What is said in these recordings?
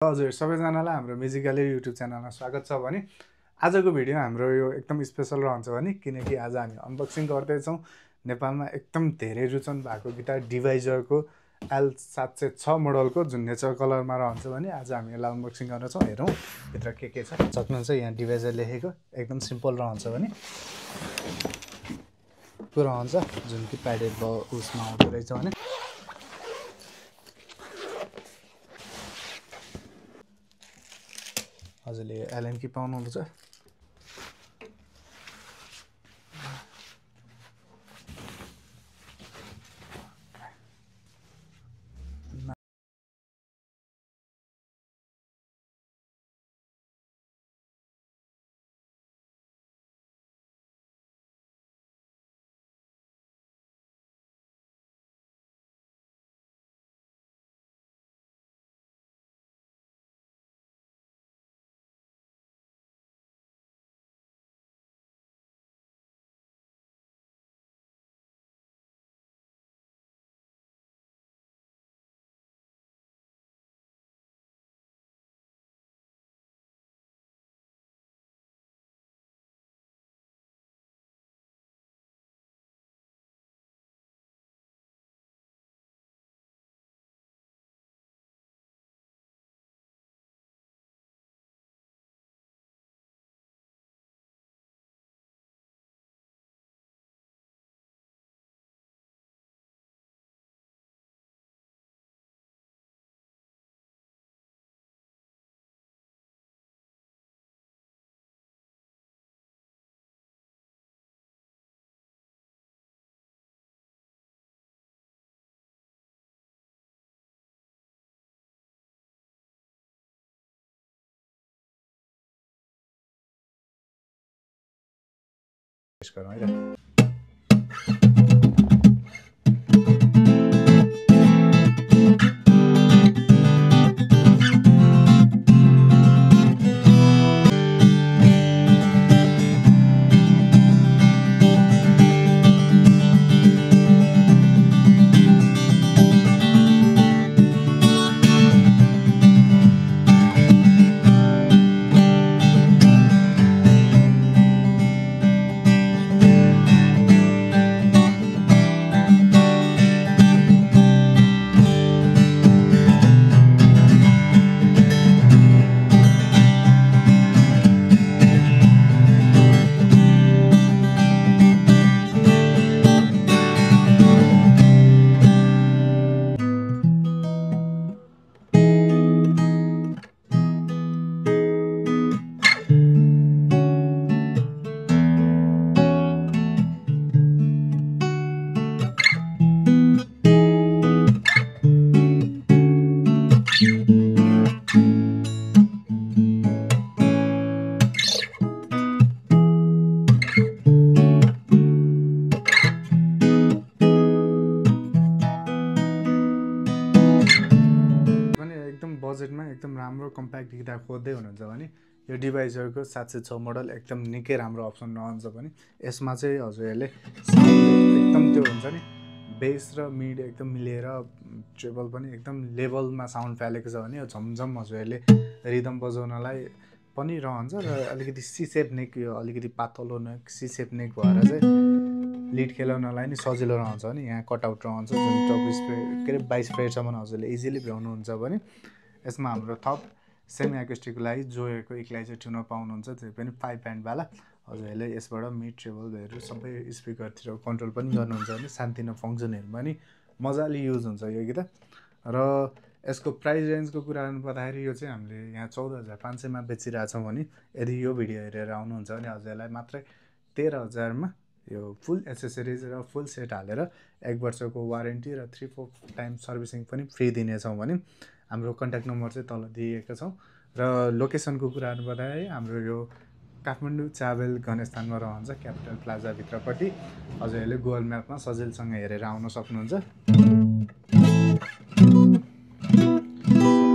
हजुर सबैजनालाई हाम्रो म्युजिक ग्यालेरी युट्युब च्यानलमा स्वागत छ भने आजको भिडियो हाम्रो यो एकदम स्पेशल रहन्छ भने किनकि आज हामी अनबक्सिङ गर्दैछौँ नेपालमा एकदम धेरै रुचाउनु भएको गिटार डिभाइजरको L706 मोडलको जुन नेचर कलरमा रहन्छ भने आज हामी यसलाई अनबक्सिङ गर्नेछौँ। हेरौँ भित्र के छ। सक्नुहुन्छ यहाँ डिभाइजर लेखेको एकदम सिम्पल रहन्छ भने पुरा हुन्छ जुन कि प्याडेड उसमा आउँदो रहेछ भने हजुरले एलएन की पाउनुहुन्छ। गरौँ है त। बजेटमा एकदम राम्रो कम्प्याक्ट गिटार खोज्दै हुनुहुन्छ भने यो डिभाइजरको 706 मोडल एकदम निकै राम्रो अप्सन रहन्छ भने यसमा चाहिँ हजुरहरूले एकदम त्यो हुन्छ नि बेस र मिड एकदम मिलेर ट्रेबल पनि एकदम लेभलमा साउन्ड फालेको छ भने यो झमझम हजुरहरूले रिदम बजाउनलाई पनि रहन्छ र अलिकति सी सेप नेक यो अलिकति पातलो नेक सी सेप नेक भएर चाहिँ लिड खेलाउनलाई नि सजिलो रहन्छ भने यहाँ कटआउट रहन्छ जुन 24 फ्रेट के अरे 22 फ्रेटसम्म हजुरले इजिली भ्याउनुहुन्छ भने यसमा हाम्रो थप सेमी एकोस्टिकको लागि जोएको इक्लाइजर ट्युनर पाउनुहुन्छ त्यो पनि 5 ब्यान्ड वाला हजुरहरूले यसबाट मिड ट्रेबलहरू सबै स्पिकरतिर कन्ट्रोल पनि गर्नुहुन्छ भने सानोतिनो फङ्सनहरू पनि मजाले युज हुन्छ यो गिटार। र यसको प्राइस रेन्जको कुरा गर्नुपर्दाखेरि यो चाहिँ हामीले यहाँ 14,500 मा बेचिरहेछौँ भने यदि यो भिडियो हेरेर आउनुहुन्छ भने हजुरहरूलाई मात्रै 13,000 मा यो फुल एसेसरिज र फुल सेट हालेर 1 वर्षको वारेन्टी र 3-4 टाइम सर्भिसिङ पनि फ्री दिनेछौँ भने हाम्रो कन्ट्याक्ट नम्बर चाहिँ तल दिएको छौँ। र लोकेसनको कुरा गर्नुपर्दाखेरि हाम्रो यो काठमाडौँ चाबेल गणेशस्थानमा रहन्छ क्यापिटल प्लाजा भित्रपट्टि हजुरहरूले गुगल म्यापमा सजिलसँग हेरेर आउन सक्नुहुन्छ।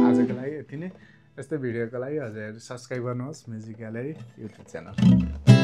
आजको लागि यति नै। यस्तै भिडियोको लागि हजुरहरू सब्स्क्राइब गर्नुहोस् म्युजिक ग्यालेरी युट्युब च्यानल।